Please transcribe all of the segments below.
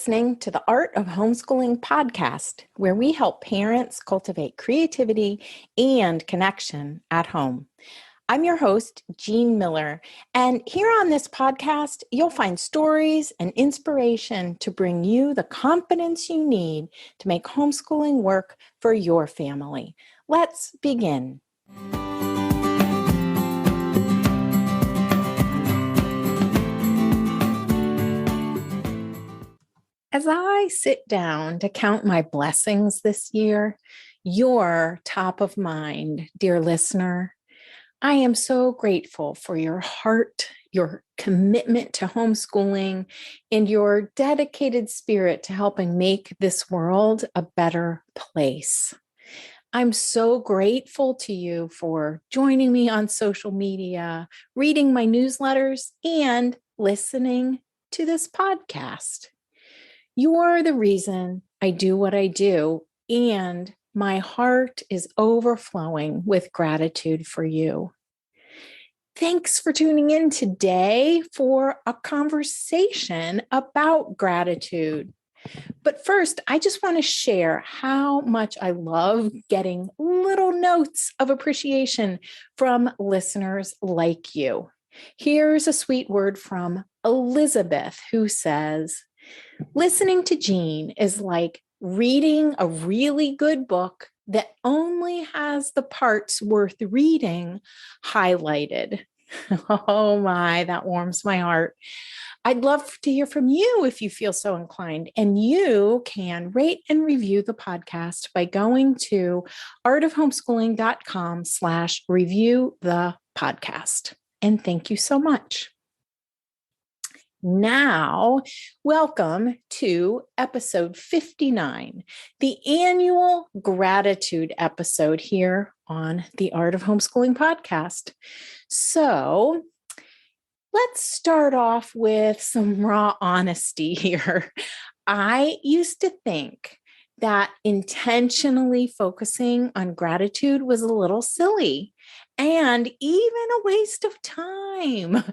listening to the Art of Homeschooling podcast, where we help parents cultivate creativity and connection at home. I'm your host, Jean Miller, and here on this podcast, you'll find stories and inspiration to bring you the confidence you need to make homeschooling work for your family. Let's begin. As I sit down to count my blessings this year, you're top of mind, dear listener. I am so grateful for your heart, your commitment to homeschooling, and your dedicated spirit to helping make this world a better place. I'm so grateful to you for joining me on social media, reading my newsletters, and listening to this podcast. You're the reason I do what I do, and my heart is overflowing with gratitude for you. Thanks for tuning in today for a conversation about gratitude. But first, I just want to share how much I love getting little notes of appreciation from listeners like you. Here's a sweet word from Elizabeth, who says, "Listening to Jean is like reading a really good book that only has the parts worth reading highlighted." Oh my, that warms my heart. I'd love to hear from you if you feel so inclined, and you can rate and review the podcast by going to artofhomeschooling.com/review the podcast. And thank you so much. Now, welcome to episode 59, the annual gratitude episode here on the Art of Homeschooling podcast. So let's start off with some raw honesty here. I used to think that intentionally focusing on gratitude was a little silly and even a waste of time.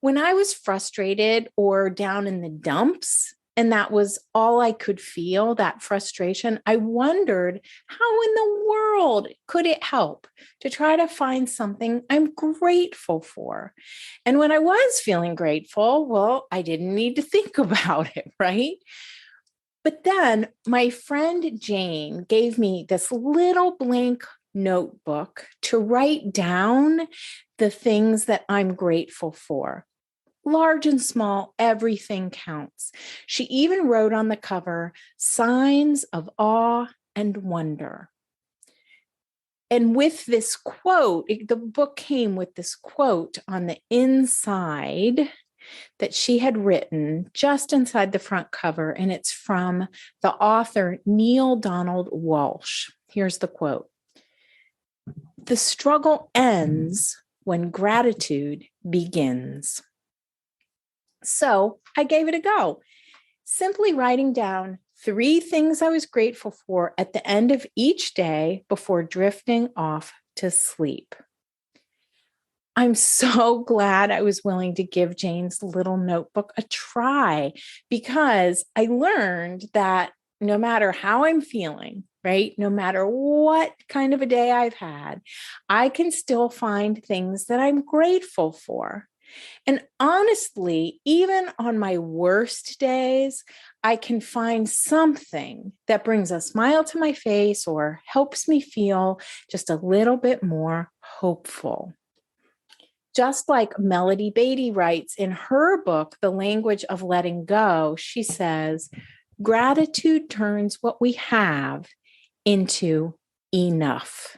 When I was frustrated or down in the dumps, and that was all I could feel, that frustration, I wondered how in the world could it help to try to find something I'm grateful for. And when I was feeling grateful, well, I didn't need to think about it, right? But then my friend Jane gave me this little blank notebook to write down the things that I'm grateful for. Large and small, everything counts. She even wrote on the cover, "Signs of awe and wonder." And with this quote, the book came with this quote on the inside that she had written just inside the front cover, and it's from the author Neale Donald Walsch. Here's the quote: "The struggle ends when gratitude begins." So I gave it a go, simply writing down 3 things I was grateful for at the end of each day before drifting off to sleep. I'm so glad I was willing to give Jane's little notebook a try, because I learned that no matter how I'm feeling, right, no matter what kind of a day I've had, I can still find things that I'm grateful for. And honestly, even on my worst days, I can find something that brings a smile to my face or helps me feel just a little bit more hopeful. Just like Melody Beatty writes in her book, The Language of Letting Go, she says, "Gratitude turns what we have into enough."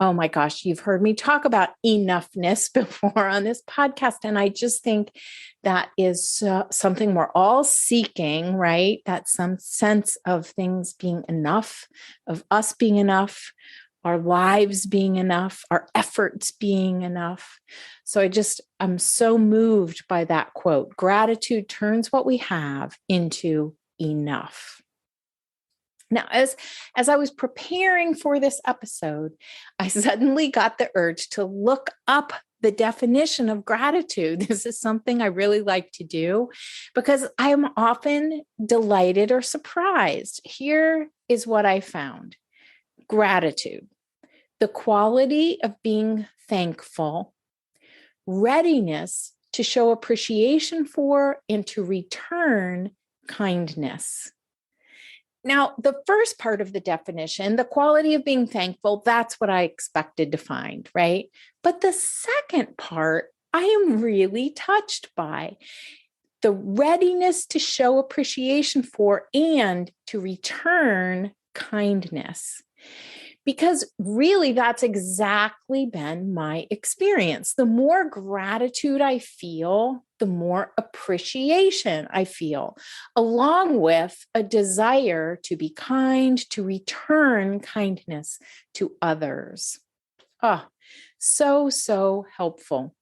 Oh my gosh, you've heard me talk about enoughness before on this podcast. And I just think that is something we're all seeking, right? That some sense of things being enough, of us being enough, our lives being enough, our efforts being enough. So I'm so moved by that quote. Gratitude turns what we have into enough. Now, as I was preparing for this episode, I suddenly got the urge to look up the definition of gratitude. This is something I really like to do because I am often delighted or surprised. Here is what I found. Gratitude, the quality of being thankful, readiness to show appreciation for and to return kindness. Now, the first part of the definition, the quality of being thankful, that's what I expected to find, right? But the second part, I am really touched by the readiness to show appreciation for and to return kindness. Because really, that's exactly been my experience. The more gratitude I feel, the more appreciation I feel, along with a desire to be kind, to return kindness to others. Oh, so helpful.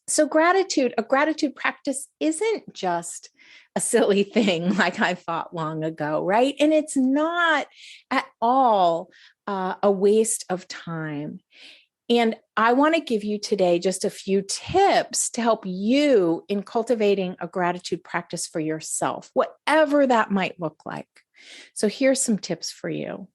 So a gratitude practice isn't just a silly thing like I thought long ago, right? And it's not at all a waste of time. And I want to give you today just a few tips to help you in cultivating a gratitude practice for yourself, whatever that might look like. So here's some tips for you.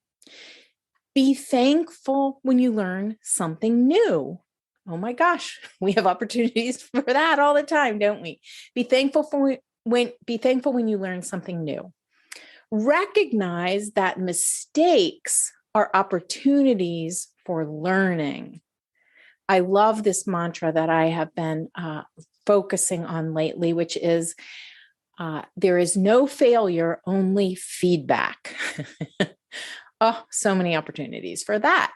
Be thankful when you learn something new. Oh my gosh, we have opportunities for that all the time, don't we? Be thankful when you learn something new. Recognize that mistakes are opportunities for learning. I love this mantra that I have been focusing on lately, which is there is no failure, only feedback. Oh, so many opportunities for that.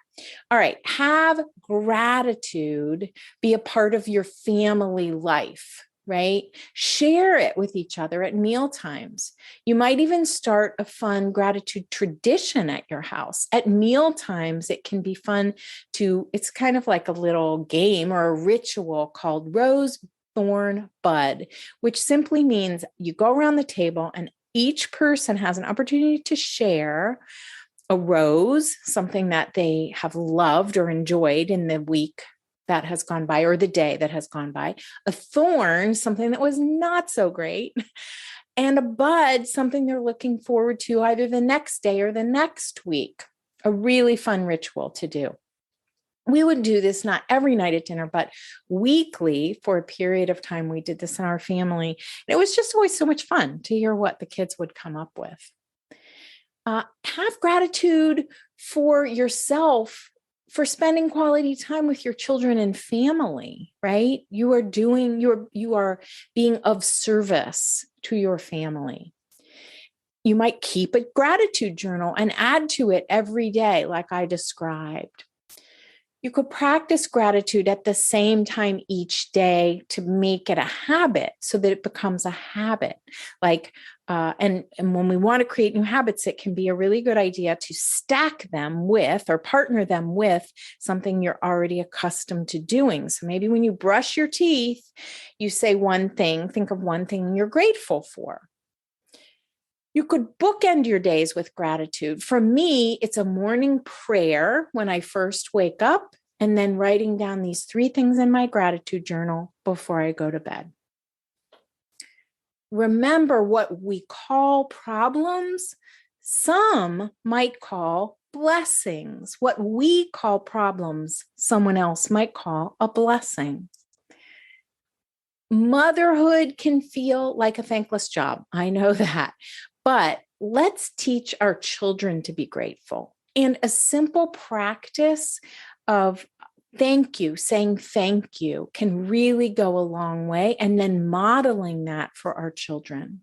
All right. Have gratitude be a part of your family life, right? Share it with each other at meal times. You might even start a fun gratitude tradition at your house. At meal times, it can be fun it's kind of like a little game or a ritual called Rose, Thorn, Bud, which simply means you go around the table and each person has an opportunity to share a rose, something that they have loved or enjoyed in the week that has gone by or the day that has gone by, a thorn, something that was not so great, and a bud, something they're looking forward to either the next day or the next week. A really fun ritual to do. We would do this not every night at dinner, but weekly for a period of time. We did this in our family. And it was just always so much fun to hear what the kids would come up with. Have gratitude for yourself for spending quality time with your children and family, right? You are being of service to your family. You might keep a gratitude journal and add to it every day, like I described. You could practice gratitude at the same time each day to make it a habit so that it becomes a habit. And when we want to create new habits, it can be a really good idea to stack them with or partner them with something you're already accustomed to doing. So maybe when you brush your teeth, you say one thing, think of one thing you're grateful for. You could bookend your days with gratitude. For me, it's a morning prayer when I first wake up, and then writing down these 3 things in my gratitude journal before I go to bed. Remember, what we call problems, some might call blessings. What we call problems, someone else might call a blessing. Motherhood can feel like a thankless job. I know that. But let's teach our children to be grateful. And a simple practice of saying thank you can really go a long way. And then modeling that for our children.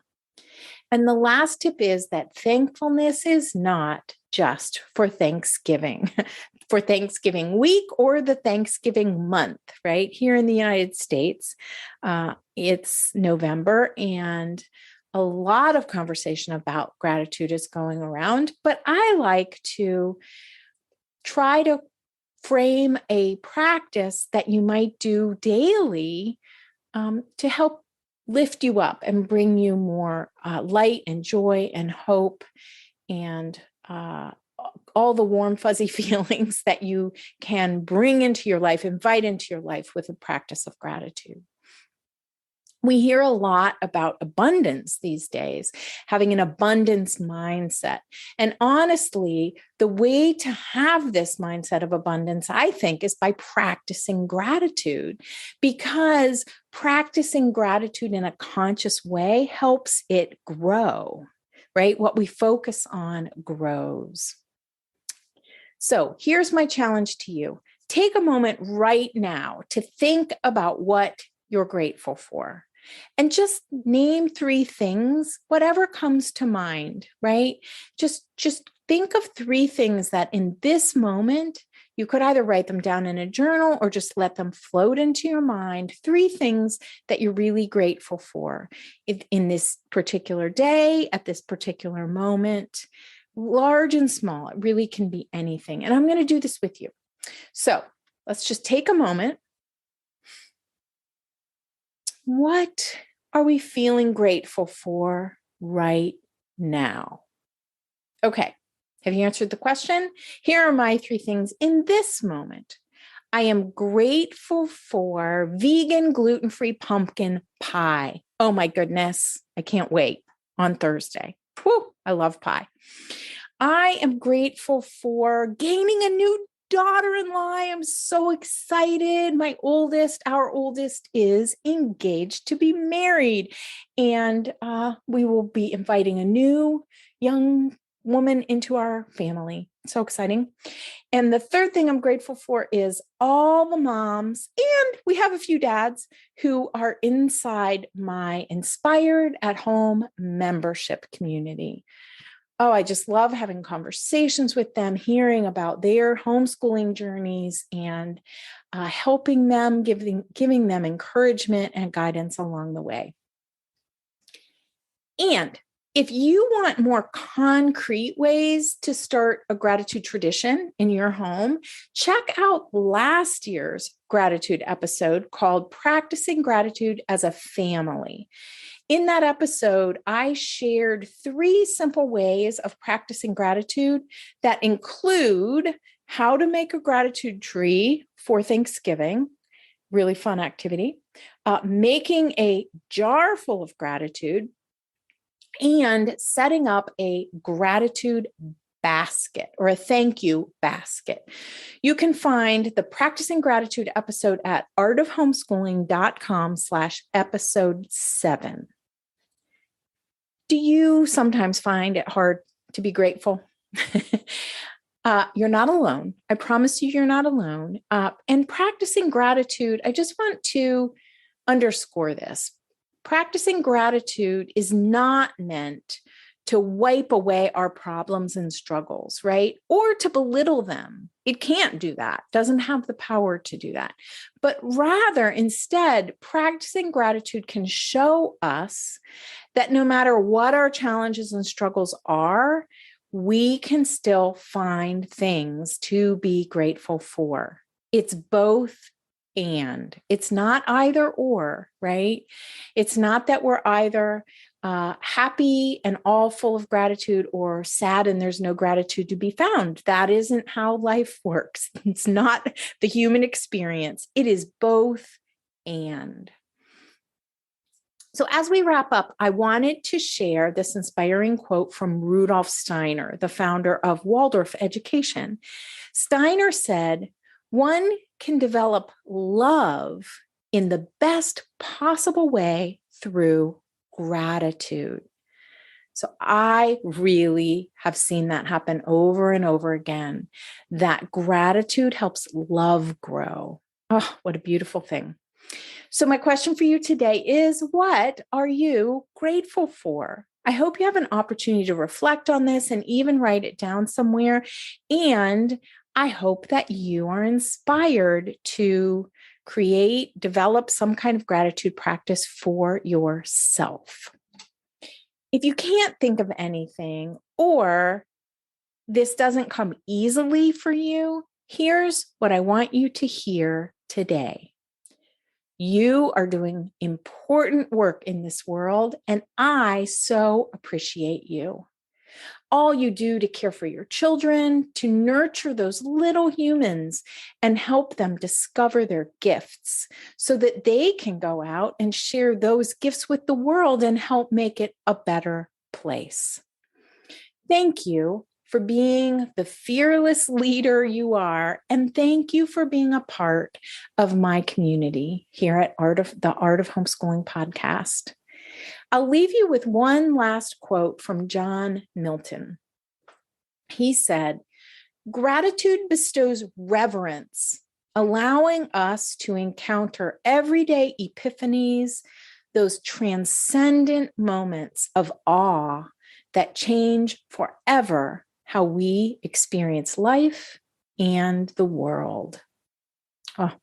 And the last tip is that thankfulness is not just for Thanksgiving, for Thanksgiving week or the Thanksgiving month, right? Here in the United States, it's November, and a lot of conversation about gratitude is going around, but I like to try to frame a practice that you might do daily to help lift you up and bring you more light and joy and hope and all the warm, fuzzy feelings that you can bring into your life, invite into your life with a practice of gratitude. We hear a lot about abundance these days, having an abundance mindset. And honestly, the way to have this mindset of abundance, I think, is by practicing gratitude, because practicing gratitude in a conscious way helps it grow, right? What we focus on grows. So here's my challenge to you. Take a moment right now to think about what you're grateful for. And just name 3 things, whatever comes to mind, right? Just think of 3 things that in this moment, you could either write them down in a journal or just let them float into your mind. 3 things that you're really grateful for in this particular day, at this particular moment, large and small. It really can be anything. And I'm going to do this with you. So let's just take a moment. What are we feeling grateful for right now? Okay. Have you answered the question? Here are my 3 things in this moment. I am grateful for vegan, gluten-free pumpkin pie. Oh my goodness. I can't wait on Thursday. Whew, I love pie. I am grateful for gaining a new daughter-in-law. I am so excited. Our oldest is engaged to be married. And we will be inviting a new young woman into our family. So exciting. And the 3rd thing I'm grateful for is all the moms, and we have a few dads who are inside my Inspired at Home membership community. Oh, I just love having conversations with them, hearing about their homeschooling journeys, and helping them, giving them encouragement and guidance along the way. And if you want more concrete ways to start a gratitude tradition in your home, check out last year's gratitude episode called Practicing Gratitude as a Family. In that episode, I shared 3 simple ways of practicing gratitude that include how to make a gratitude tree for Thanksgiving, really fun activity, making a jar full of gratitude, and setting up a gratitude basket or a thank you basket. You can find the Practicing Gratitude episode at artofhomeschooling.com/episode 7. Do you sometimes find it hard to be grateful? You're not alone. I promise you're not alone. And practicing gratitude, I just want to underscore this. Practicing gratitude is not meant to wipe away our problems and struggles, right? Or to belittle them. It can't do that, doesn't have the power to do that. But rather, instead, practicing gratitude can show us that no matter what our challenges and struggles are, we can still find things to be grateful for. It's both and. It's not either or, right? It's not that we're either happy and all full of gratitude or sad and there's no gratitude to be found. That isn't how life works. It's not the human experience. It is both and. So as we wrap up, I wanted to share this inspiring quote from Rudolf Steiner, the founder of Waldorf education. Steiner said, "One can develop love in the best possible way through gratitude." So I really have seen that happen over and over again, that gratitude helps love grow. Oh, what a beautiful thing. So my question for you today is, what are you grateful for? I hope you have an opportunity to reflect on this and even write it down somewhere. And I hope that you are inspired to develop some kind of gratitude practice for yourself. If you can't think of anything, or this doesn't come easily for you, here's what I want you to hear today. You are doing important work in this world, and I so appreciate you. all you do to care for your children, to nurture those little humans and help them discover their gifts so that they can go out and share those gifts with the world and help make it a better place. Thank you for being the fearless leader you are, and thank you for being a part of my community here at the Art of Homeschooling podcast. I'll leave you with one last quote from John Milton. He said, "Gratitude bestows reverence, allowing us to encounter everyday epiphanies, those transcendent moments of awe that change forever how we experience life and the world." Oh.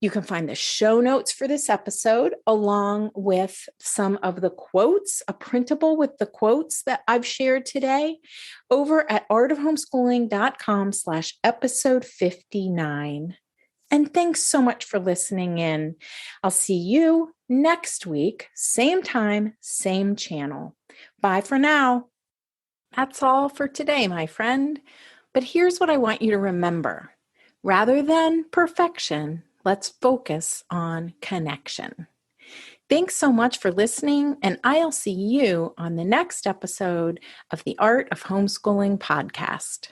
You can find the show notes for this episode along with some of the quotes, a printable with the quotes that I've shared today over at artofhomeschooling.com/episode 59. And thanks so much for listening in. I'll see you next week, same time, same channel. Bye for now. That's all for today, my friend. But here's what I want you to remember. Rather than perfection, let's focus on connection. Thanks so much for listening, and I'll see you on the next episode of the Art of Homeschooling podcast.